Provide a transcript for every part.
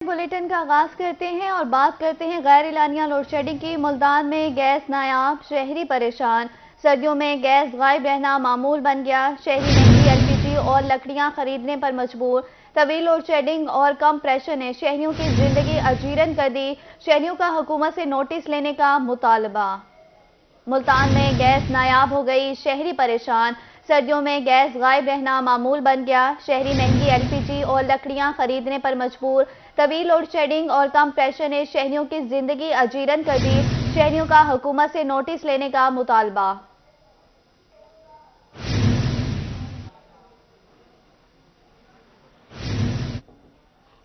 Bulletin کا آغاز کرتے ہیں اور بات کرتے ہیں غیر اعلانیہ لوڈ شیڈنگ کی۔ ملتان میں گیس نایاب، شہری پریشان۔ سردیوں میں گیس غائب رہنا معمول بن گیا۔ شہری مہنگی LPG اور لکڑیاں خریدنے پر مجبور۔ طویل لوڈ شیڈنگ اور کم پریشر نے شہریوں کی زندگی اجیرن کر دی۔ شہریوں کا حکومت سے نوٹس لینے کا مطالبہ۔ ملتان میں گیس نایاب ہو گئی، شہری پریشان۔ سردیوں میں گیس غائب رہنا معمول بن گیا۔ شہری مہنگی LPG اور لکڑیاں خریدنے پر مجبور۔ طویل لوڈ شیڈنگ اور کم پریشر نے شہریوں کی زندگی اجیرن کر دی۔ شہریوں کا حکومت سے نوٹس لینے کا مطالبہ۔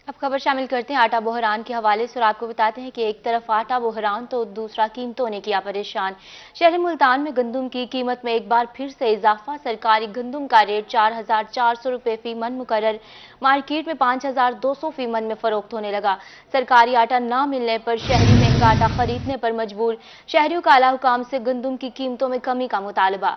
اب خبر شامل کرتے ہیں آٹا بحران کے حوالے سے اور آپ کو بتاتے ہیں کہ ایک طرف آٹا بحران تو دوسرا قیمتوں نے کیا پریشان۔ شہر ملتان میں گندم کی قیمت میں ایک بار پھر سے اضافہ۔ سرکاری گندم کا ریٹ 4,400 روپے فی من مقرر، مارکیٹ میں 5,200 فی من میں فروخت ہونے لگا۔ سرکاری آٹا نہ ملنے پر شہری مہنگا آٹا خریدنے پر مجبور۔ شہریوں کا اعلیٰ حکام سے گندم کی قیمتوں میں کمی کا مطالبہ۔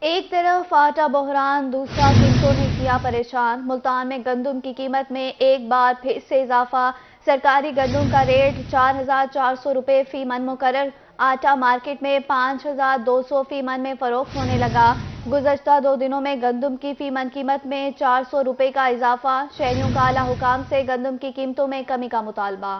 ایک طرف آٹا بحران، دوسرا قیمتوں نے کیا پریشان۔ ملتان میں گندم کی قیمت میں ایک بار پھر سے اضافہ۔ سرکاری گندم کا ریٹ 4,400 روپے فی من مقرر، آٹا مارکیٹ میں 5,200 فی من میں فروخت ہونے لگا۔ گزشتہ 2 دنوں میں گندم کی فی من قیمت میں 400 روپے کا اضافہ۔ شہریوں کا اعلیٰ حکام سے گندم کی قیمتوں میں کمی کا مطالبہ۔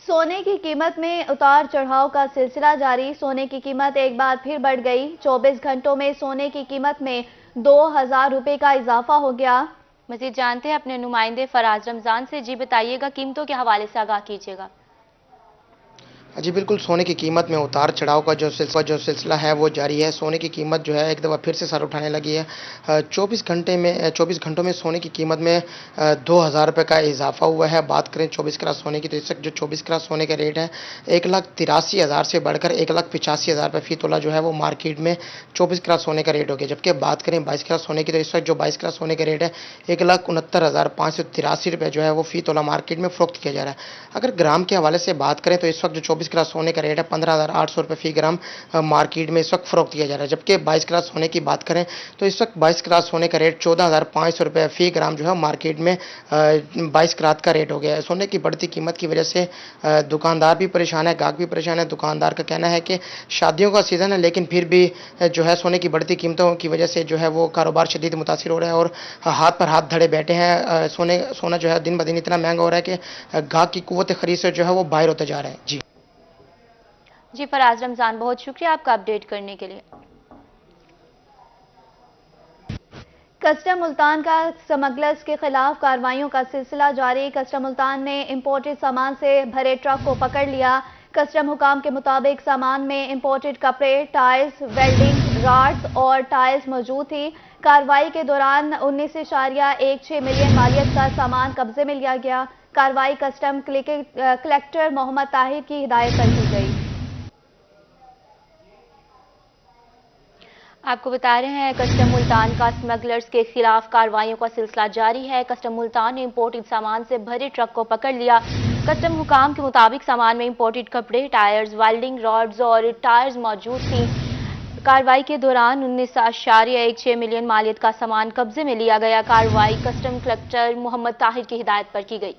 سونے کی قیمت میں اتار چڑھاؤ کا سلسلہ جاری۔ سونے کی قیمت ایک بار پھر بڑھ گئی۔ 24 گھنٹوں میں سونے کی قیمت میں 2,000 روپے کا اضافہ ہو گیا۔ مزید جانتے ہیں اپنے نمائندے فراز رمضان سے۔ جی بتائیے گا، قیمتوں کے حوالے سے آگاہ کیجیے گا۔ جی بالکل، سونے کی قیمت میں اتار چڑھاؤ کا جو سلسلہ ہے وہ جاری ہے۔ سونے کی قیمت جو ہے ایک دفعہ پھر سے سر اٹھانے لگی ہے۔ 24 گھنٹوں میں سونے کی قیمت میں 2,000 روپے کا اضافہ ہوا ہے۔ بات کریں 24 کیرٹ سونے کی تو اس وقت جو 24 کیرٹ سونے کا ریٹ ہے 1,83,000 سے بڑھ کر 1,85,000 روپے فی تولہ جو ہے وہ مارکیٹ میں 24 کیرٹ سونے کا ریٹ ہو گیا۔ جبکہ بات کریں 22 کیرٹ سونے کی تو اس وقت جو 22 کیرٹ سونے کا ریٹ ہے 1,69,583 روپے جو ہے وہ فی تولہ مارکیٹ میں فروخت کیا جا رہا ہے۔ اگر گرام کے حوالے سے بات کریں تو اس وقت جو 24 کیرٹ سونے کا ریٹ ہے 15,800 روپے فی گرام مارکیٹ میں اس وقت فروخت کیا جا رہا ہے۔ جبکہ 22 کیرٹ سونے کی بات کریں تو اس وقت 22 کیرٹ سونے کا ریٹ 14,500 روپے فی گرام جو ہے مارکیٹ میں 22 کیرٹ کا ریٹ ہو گیا ہے۔ سونے کی بڑھتی قیمت کی وجہ سے دکاندار بھی پریشان ہے، گاہک بھی پریشان ہے۔ دکاندار کا کہنا ہے کہ شادیوں کا سیزن ہے لیکن پھر بھی جو ہے سونے کی بڑھتی قیمتوں کی وجہ سے جو ہے وہ کاروبار شدید متاثر ہو رہا ہے اور ہاتھ پر ہاتھ دھڑے بیٹھے ہیں۔ سونا جو ہے دن بدن اتنا مہنگا ہو رہا ہے کہ گاہک کی قوت خرید سے جو ہے وہ باہر ہوتے جا رہے ہیں۔ جی فراز رمضان، بہت شکریہ آپ کا اپڈیٹ کرنے کے لیے۔ کسٹم ملتان کا سمگلرز کے خلاف کارروائیوں کا سلسلہ جاری۔ کسٹم ملتان نے امپورٹڈ سامان سے بھرے ٹرک کو پکڑ لیا۔ کسٹم حکام کے مطابق سامان میں امپورٹڈ کپڑے، ٹائلز، ویلڈنگ راڈز اور ٹائلز موجود تھی۔ کارروائی کے دوران 19.16 ملین مالیت کا سامان قبضے میں لیا گیا۔ کارروائی کسٹم کلیکٹر محمد طاہر کی ہدایت پر کی گئی۔ آپ کو بتا رہے ہیں کسٹم ملتان کا اسمگلرز کے خلاف کارروائیوں کا سلسلہ جاری ہے۔ کسٹم ملتان نے امپورٹڈ سامان سے بھرے ٹرک کو پکڑ لیا۔ کسٹم حکام کے مطابق سامان میں امپورٹڈ کپڑے، ٹائرز، ویلڈنگ راڈز اور ٹائرز موجود تھیں۔ کارروائی کے دوران 19.16 ملین مالیت کا سامان قبضے میں لیا گیا۔ کارروائی کسٹم کلیکٹر محمد طاہر کی ہدایت پر کی گئی۔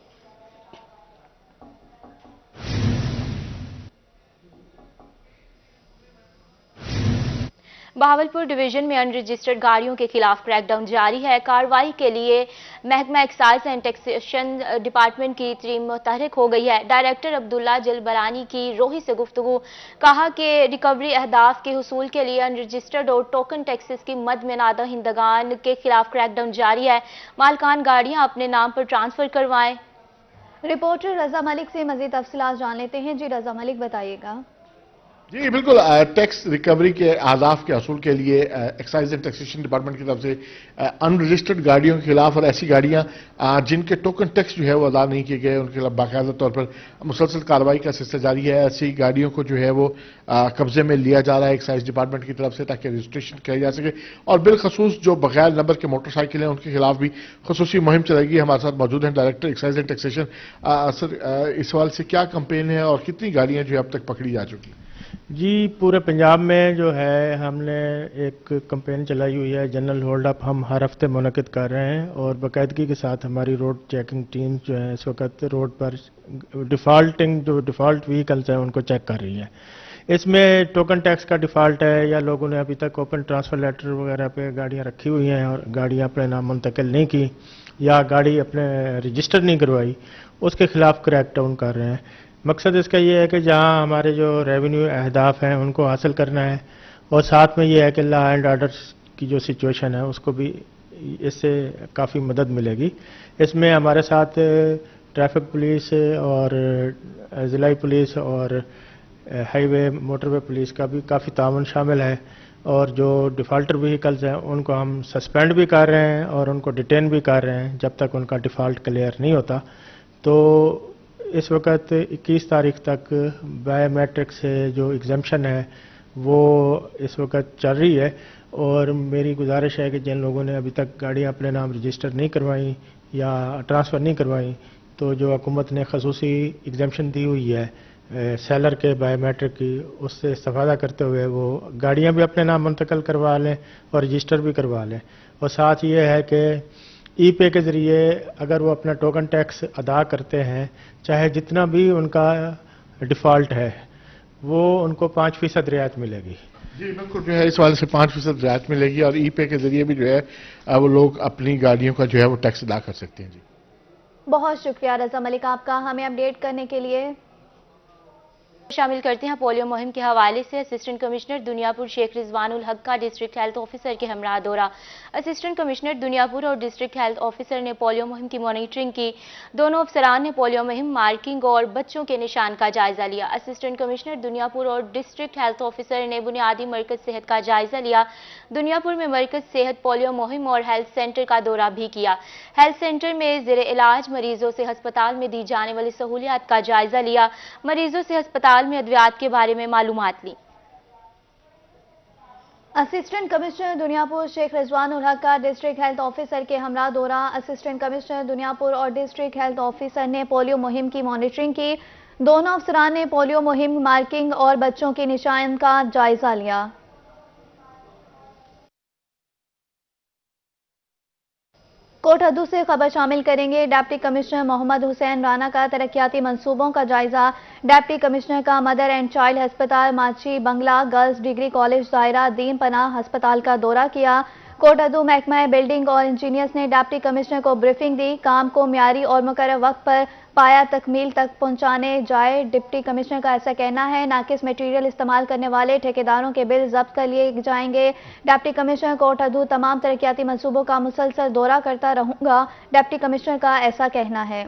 بہاولپور ڈویژن میں ان رجسٹرڈ گاڑیوں کے خلاف کریک ڈاؤن جاری ہے۔ کارروائی کے لیے محکمہ ایکسائز اینڈ ٹیکسیشن ڈپارٹمنٹ کی ٹیم متحرک ہو گئی ہے۔ ڈائریکٹر عبداللہ جلبرانی کی روحی سے گفتگو، کہا کہ ریکوری اہداف کے حصول کے لیے ان رجسٹرڈ اور ٹوکن ٹیکسز کی مد میں نادہندگان کے خلاف کریک ڈاؤن جاری ہے۔ مالکان گاڑیاں اپنے نام پر ٹرانسفر کروائیں۔ رپورٹر رضا ملک سے مزید تفصیلات جان لیتے ہیں۔ جی رضا ملک، بتائیے گا۔ جی بالکل، ٹیکس ریکوری کے اہداف کے حصول کے لیے ایکسائز اینڈ ٹیکسیشن ڈپارٹمنٹ کی طرف سے ان رجسٹرڈ گاڑیوں کے خلاف اور ایسی گاڑیاں جن کے ٹوکن ٹیکس جو ہے وہ ادا نہیں کیے گئے ان کے خلاف باقاعدہ طور پر مسلسل کارروائی کا سلسلہ جاری ہے۔ ایسی گاڑیوں کو جو ہے وہ قبضے میں لیا جا رہا ہے ایکسائز ڈپارٹمنٹ کی طرف سے تاکہ رجسٹریشن کیا جا سکے، اور بالخصوص جو بغیر نمبر کے موٹر سائیکل ہیں ان کے خلاف بھی خصوصی مہم چلے گی۔ ہمارے ساتھ موجود ہیں ڈائریکٹر ایکسائز اینڈ ٹیکسیشن۔ سر، اس حوالے سے کیا کمپین ہے اور کتنی گاڑیاں جو ہے اب تک پکڑی جا چکی ہیں؟ جی پورے پنجاب میں جو ہے ہم نے ایک کمپین چلائی ہوئی ہے، جنرل ہولڈ اپ ہم ہر ہفتے منعقد کر رہے ہیں اور باقاعدگی کے ساتھ ہماری روڈ چیکنگ ٹیم جو ہے اس وقت روڈ پر ڈیفالٹ وہیکلز ہیں ان کو چیک کر رہی ہے۔ اس میں ٹوکن ٹیکس کا ڈیفالٹ ہے یا لوگوں نے ابھی تک اوپن ٹرانسفر لیٹر وغیرہ پہ گاڑیاں رکھی ہوئی ہیں اور گاڑیاں اپنے نام منتقل نہیں کی یا گاڑی اپنے رجسٹر نہیں کروائی، اس کے خلاف کریک ڈاؤن کر رہے ہیں۔ مقصد اس کا یہ ہے کہ جہاں ہمارے جو ریونیو اہداف ہیں ان کو حاصل کرنا ہے، اور ساتھ میں یہ ہے کہ لا اینڈ آرڈر کی جو سچویشن ہے اس کو بھی اس سے کافی مدد ملے گی۔ اس میں ہمارے ساتھ ٹریفک پولیس اور ضلعی پولیس اور ہائی وے موٹر وے پولیس کا بھی کافی تعاون شامل ہے، اور جو ڈیفالٹر وہیکلز ہیں ان کو ہم سسپینڈ بھی کر رہے ہیں اور ان کو ڈیٹین بھی کر رہے ہیں جب تک ان کا ڈیفالٹ کلیئر نہیں ہوتا۔ تو اس وقت 21 تاریخ تک بایو میٹرک سے جو ایگزمپشن ہے وہ اس وقت چل رہی ہے، اور میری گزارش ہے کہ جن لوگوں نے ابھی تک گاڑیاں اپنے نام رجسٹر نہیں کروائیں یا ٹرانسفر نہیں کروائیں، تو جو حکومت نے خصوصی ایگزمپشن دی ہوئی ہے سیلر کے بایو میٹرک کی، اس سے استفادہ کرتے ہوئے وہ گاڑیاں بھی اپنے نام منتقل کروا لیں اور رجسٹر بھی کروا لیں۔ اور ساتھ یہ ہے کہ ای پے کے ذریعے اگر وہ اپنا ٹوکن ٹیکس ادا کرتے ہیں، چاہے جتنا بھی ان کا ڈیفالٹ ہے، وہ ان کو 5% رعایت ملے گی۔ جی بالکل، جو ہے اس والے سے 5% رعایت ملے گی، اور ای پے کے ذریعے بھی جو ہے وہ لوگ اپنی گاڑیوں کا جو ہے وہ ٹیکس ادا کر سکتے ہیں۔ جی بہت شکریہ رضا ملک آپ کا ہمیں اپڈیٹ کرنے کے لیے۔ شامل کرتے ہیں پولیو مہم کے حوالے سے اسسٹنٹ کمشنر دنیا پور شیخ رضوان الحق کا ڈسٹرکٹ ہیلتھ آفیسر کے ہمراہ دورہ۔ اسسٹنٹ کمشنر دنیا پور اور ڈسٹرکٹ ہیلتھ آفیسر نے پولیو مہم کی مانیٹرنگ کی۔ دونوں افسران نے پولیو مہم مارکنگ اور بچوں کے نشان کا جائزہ لیا۔ اسسٹنٹ کمشنر دنیا پور اور ڈسٹرکٹ ہیلتھ آفیسر نے بنیادی مرکز صحت کا جائزہ لیا۔ دنیا پور میں مرکز صحت پولیو مہم اور ہیلتھ سینٹر کا دورہ بھی کیا۔ ہیلتھ سینٹر میں زیر علاج مریضوں سے ہسپتال میں دی جانے والی سہولیات کا جائزہ لیا۔ مریضوں سے ہسپتال میں ادویات کے بارے میں معلومات لی۔ اسسٹنٹ کمشنر دنیا پور شیخ رضوان الحق کا ڈسٹرکٹ ہیلتھ آفیسر کے ہمراہ دورہ۔ اسسٹنٹ کمشنر دنیا پور اور ڈسٹرکٹ ہیلتھ آفیسر نے پولیو مہم کی مانیٹرنگ کی۔ دونوں افسران نے پولیو مہم مارکنگ اور بچوں کے نشان کا جائزہ لیا۔ کوٹ ادو سے خبر شامل کریں گے۔ ڈپٹی کمشنر محمد حسین رانا کا ترقیاتی منصوبوں کا جائزہ۔ ڈپٹی کمشنر کا مدر اینڈ چائلڈ ہسپتال ماچی بنگلہ گرلز ڈگری کالج دائرہ دین پناہ ہسپتال کا دورہ کیا۔ کوٹ ادو محکمہ بلڈنگ اور انجینئرز نے ڈپٹی کمشنر کو بریفنگ دی۔ کام کو معیاری اور مقررہ وقت پر پایا تکمیل تک پہنچانے جائے۔ ڈپٹی کمشنر کا ایسا کہنا ہے ناقص میٹیریل استعمال کرنے والے ٹھیکیداروں کے بل ضبط کر لیے جائیں گے۔ ڈپٹی کمشنر کوٹ ادو تمام ترقیاتی منصوبوں کا مسلسل دورہ کرتا رہوں گا، ڈپٹی کمشنر کا ایسا کہنا ہے۔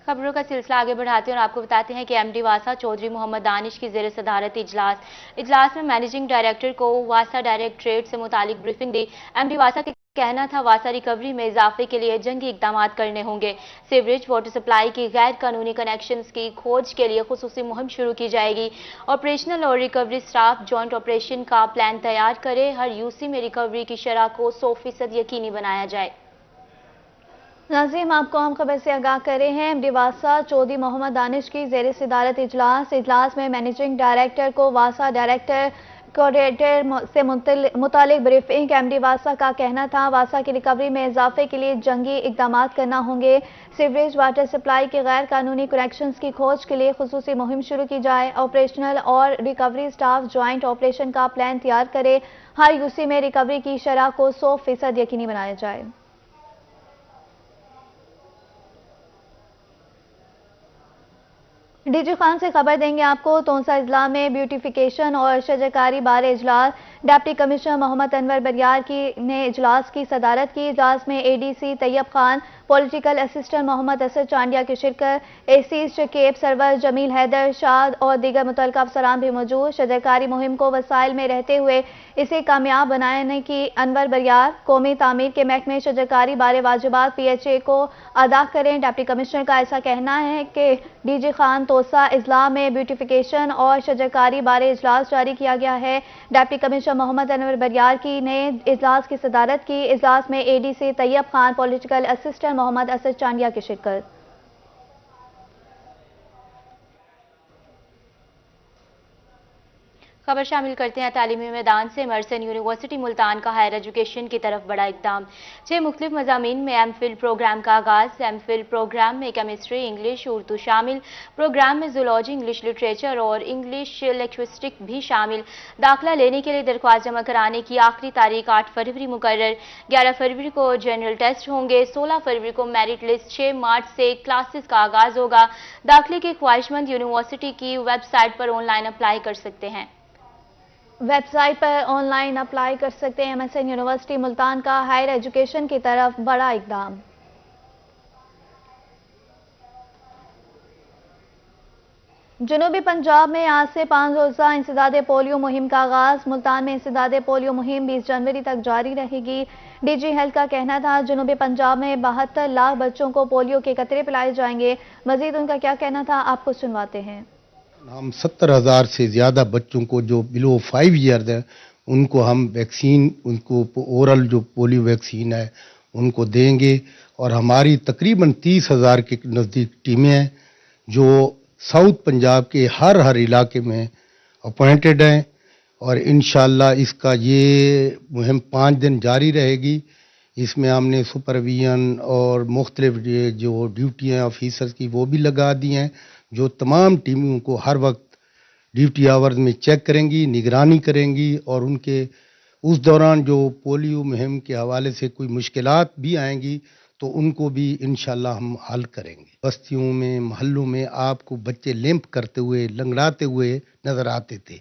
خبروں کا سلسلہ آگے بڑھاتے ہیں اور آپ کو بتاتے ہیں کہ ایم ڈی واسا چودھری محمد دانش کی زیر صدارت اجلاس میں مینیجنگ ڈائریکٹر کو واسا ڈائریکٹریٹ سے متعلق بریفنگ دی۔ ایم ڈی واسا کا کہنا تھا واسا ریکوری میں اضافے کے لیے جنگی اقدامات کرنے ہوں گے۔ سیوریج واٹر سپلائی کی غیر قانونی کنیکشنز کی کھوج کے لیے خصوصی مہم شروع کی جائے گی۔ آپریشنل اور ریکوری سٹاف جوائنٹ آپریشن کا پلان تیار کرے۔ ہر یو سی میں ریکوری کی شرح کو 100% یقینی بنایا جائے۔ ناظرین آپ کو ہم خبر سے آگاہ کر رہے ہیں۔ ایم ڈی واسا چودھری محمد دانش کی زیر صدارت اجلاس میں مینیجنگ ڈائریکٹر کو واسا ڈائریکٹر کوآرڈینیٹر سے متعلق بریفنگ۔ ایم ڈی واسا کا کہنا تھا واسا کی ریکوری میں اضافے کے لیے جنگی اقدامات کرنا ہوں گے۔ سیوریج واٹر سپلائی کے غیر قانونی کنیکشنز کی کھوج کے لیے خصوصی مہم شروع کی جائے۔ آپریشنل اور ریکوری سٹاف جوائنٹ آپریشن کا پلان تیار کرے۔ ہر یو سی میں ریکوری کی شرح کو 100% یقینی بنایا جائے۔ ڈی جی خان سے خبر دیں گے آپ کو۔ تونسا اضلاع میں بیوٹیفیکیشن اور شجرکاری بارے اجلاس۔ ڈپٹی کمشنر محمد انور بریار نے اجلاس کی صدارت کی۔ اجلاس میں اے ڈی سی طیب خان، پولیٹیکل اسسٹنٹ محمد اسد چانڈیا کی شرکت، اے سی شکیب سرور، جمیل حیدر شاد اور دیگر متعلقہ افسران بھی موجود۔ شجرکاری مہم کو وسائل میں رہتے ہوئے اسے کامیاب بنانے کی انور بریار قومی تعمیر کے محکمے شجرکاری بارے واجبات پی ایچ اے کو ادا کریں۔ ڈپٹی کمشنر کا ایسا کہنا ہے کہ ڈی جی خان توسا اضلاع میں بیوٹیفیکیشن اور شجرکاری بارے اجلاس جاری کیا گیا ہے۔ Deputy commissioner commissioner Muhammad Anwar بریار کی نے اجلاس کی صدارت کی۔ اجلاس میں ADC طیب خان، پولیٹیکل اسسٹنٹ محمد اسد چانڈیا کی شرکت۔ خبر شامل کرتے ہیں تعلیمی میدان سے۔ مرسن یونیورسٹی ملتان کا ہائر ایجوکیشن کی طرف بڑا اقدام۔ 6 مختلف مضامین میں ایم فل پروگرام کا آغاز۔ ایم فل پروگرام میں کیمسٹری، انگلش، اردو شامل۔ پروگرام میں زولوجی، انگلش لٹریچر اور انگلش لنگوسٹکس بھی شامل۔ داخلہ لینے کے لیے درخواست جمع کرانے کی آخری تاریخ 8 فروری مقرر۔ 11 فروری کو جنرل ٹیسٹ ہوں گے۔ 16 فروری کو میرٹ لسٹ۔ 6 مارچ سے کلاسز کا آغاز ہوگا۔ داخلے کے خواہش مند یونیورسٹی کی ویب سائٹ پر آن لائن اپلائی کر سکتے ہیں۔ ویب سائٹ پر آن لائن اپلائی کر سکتے ہیں۔ MSN یونیورسٹی ملتان کا ہائر ایجوکیشن کی طرف بڑا اقدام۔ جنوبی پنجاب میں آج سے 5 روزہ انسداد پولیو مہم کا آغاز۔ ملتان میں انسداد پولیو مہم 20 جنوری تک جاری رہے گی۔ DG ہیلتھ کا کہنا تھا جنوبی پنجاب میں 72 لاکھ بچوں کو پولیو کے قطرے پلائے جائیں گے۔ مزید ان کا کیا کہنا تھا، آپ کو سنواتے ہیں۔ ہم 70,000 سے زیادہ بچوں کو جو بلو 5 ایئرز ہیں ان کو ہم ویکسین، ان کو اورل جو پولیو ویکسین ہے ان کو دیں گے، اور ہماری تقریباً 30,000 کے نزدیک ٹیمیں ہیں جو ساؤتھ پنجاب کے ہر علاقے میں اپوائنٹڈ ہیں، اور انشاءاللہ اس کا یہ مہم 5 دن جاری رہے گی۔ اس میں ہم نے سپرویژن اور مختلف جو ڈیوٹی ہیں آفیسرز کی وہ بھی لگا دی ہیں، جو تمام ٹیموں کو ہر وقت ڈیوٹی آورز میں چیک کریں گی، نگرانی کریں گی، اور ان کے اس دوران جو پولیو مہم کے حوالے سے کوئی مشکلات بھی آئیں گی تو ان کو بھی انشاءاللہ ہم حل کریں گے۔ بستیوں میں، محلوں میں آپ کو بچے لیمپ کرتے ہوئے، لنگڑاتے ہوئے نظر آتے تھے۔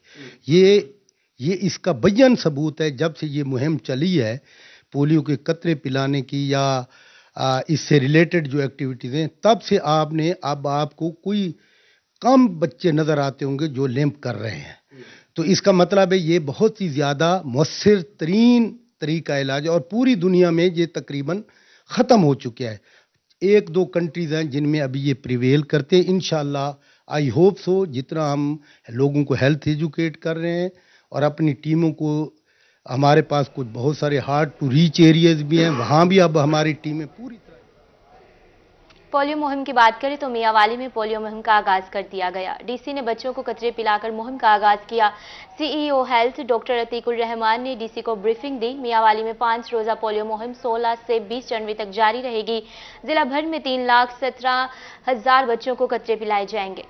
یہ اس کا بیان ثبوت ہے، جب سے یہ مہم چلی ہے پولیو کے قطرے پلانے کی یا اس سے ریلیٹڈ جو ایکٹیویٹیز ہیں، تب سے اب آپ کو کوئی کم بچے نظر آتے ہوں گے جو لیمپ کر رہے ہیں۔ تو اس کا مطلب ہے یہ بہت ہی زیادہ مؤثر ترین طریقہ علاج ہے، اور پوری دنیا میں یہ تقریباً ختم ہو چکا ہے۔ 1-2 کنٹریز ہیں جن میں ابھی یہ پریویل کرتے ہیں۔ انشاءاللہ آئی ہوپ سو جتنا ہم لوگوں کو ہیلتھ ایجوکیٹ کر رہے ہیں اور اپنی ٹیموں کو، ہمارے پاس کچھ بہت سارے ہارڈ ٹو ریچ ایریاز بھی ہیں، وہاں بھی اب ہماری ٹیمیں پوری طرح۔ پولیو مہم کی بات کریں تو میاں والی میں پولیو مہم کا آغاز کر دیا گیا۔ DC نے بچوں کو قطرے پلا کر مہم کا آغاز کیا۔ CEO ہیلتھ ڈاکٹر عتیق الرحمان نے DC کو بریفنگ دی۔ میاں والی میں 5 روزہ پولیو مہم 16 سے 20 جنوری تک جاری رہے گی۔ ضلع بھر میں 3,17,000 بچوں کو قطرے پلائے جائیں گے۔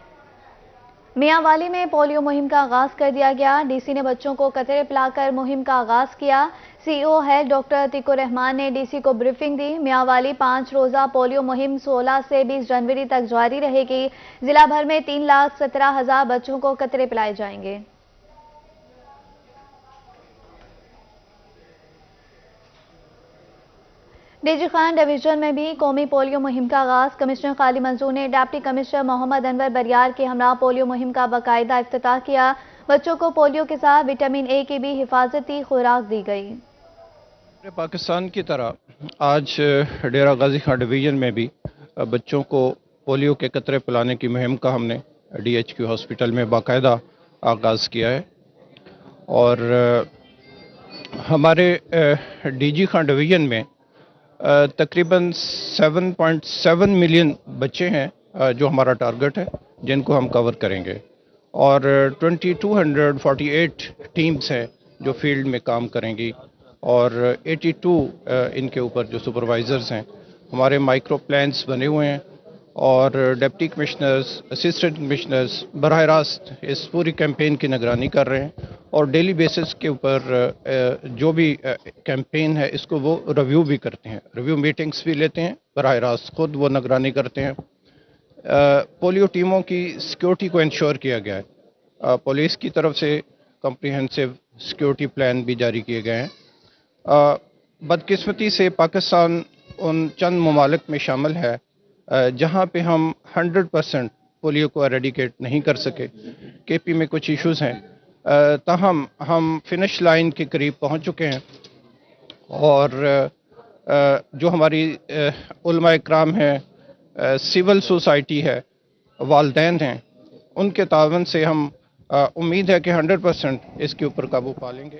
میاں والی میں پولیو مہم کا آغاز کر دیا گیا۔ DC نے بچوں کو قطرے پلا کر مہم کا آغاز کیا۔ CEO ہیلتھ ڈاکٹر عتیق الرحمان نے DC کو بریفنگ دی۔ میاں والی 5 روزہ پولیو مہم 16 سے 20 جنوری تک جاری رہے گی۔ ضلع بھر میں 3,17,000 بچوں کو قطرے پلائے جائیں گے۔ DG خان ڈویژن میں بھی قومی پولیو مہم کا آغاز۔ کمشنر خالد منظور نے ڈپٹی کمشنر محمد انور بریار کے ہمراہ پولیو مہم کا باقاعدہ افتتاح کیا۔ بچوں کو پولیو کے ساتھ وٹامن A کی بھی حفاظتی خوراک دی گئی۔ پاکستان کی طرح آج ڈیرہ غازی خان ڈویژن میں بھی بچوں کو پولیو کے قطرے پلانے کی مہم کا ہم نے DHQ ہاسپٹل میں باقاعدہ آغاز کیا ہے، اور ہمارے DG خان ڈویژن میں تقریباً 7.7 ملین بچے ہیں جو ہمارا ٹارگٹ ہے، جن کو ہم کور کریں گے، اور 2248 ٹیمز ہیں جو فیلڈ میں کام کریں گی، اور 82 ان کے اوپر جو سپروائزرز ہیں۔ ہمارے مائکرو پلانس بنے ہوئے ہیں، اور ڈپٹی کمشنرز، اسسٹنٹ کمشنرز براہ راست اس پوری کیمپین کی نگرانی کر رہے ہیں، اور ڈیلی بیسس کے اوپر جو بھی کیمپین ہے اس کو وہ ریویو بھی کرتے ہیں، ریویو میٹنگز بھی لیتے ہیں، براہ راست خود وہ نگرانی کرتے ہیں۔ پولیو ٹیموں کی سیکیورٹی کو انشور کیا گیا ہے۔ پولیس کی طرف سے کمپریہنسو سیکیورٹی پلان بھی جاری کیے گئے ہیں۔ بدقسمتی سے پاکستان ان چند ممالک میں شامل ہے جہاں پہ ہم 100% پولیو کو ایریڈیکیٹ نہیں کر سکے۔ KP میں کچھ ایشوز ہیں، تاہم ہم فنش لائن کے قریب پہنچ چکے ہیں، اور جو ہماری علماء اکرام ہیں، سول سوسائٹی ہے، والدین ہیں، ان کے تعاون سے ہم امید ہے کہ 100% اس کے اوپر قابو پا لیں گے۔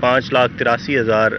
5,83,000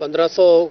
1500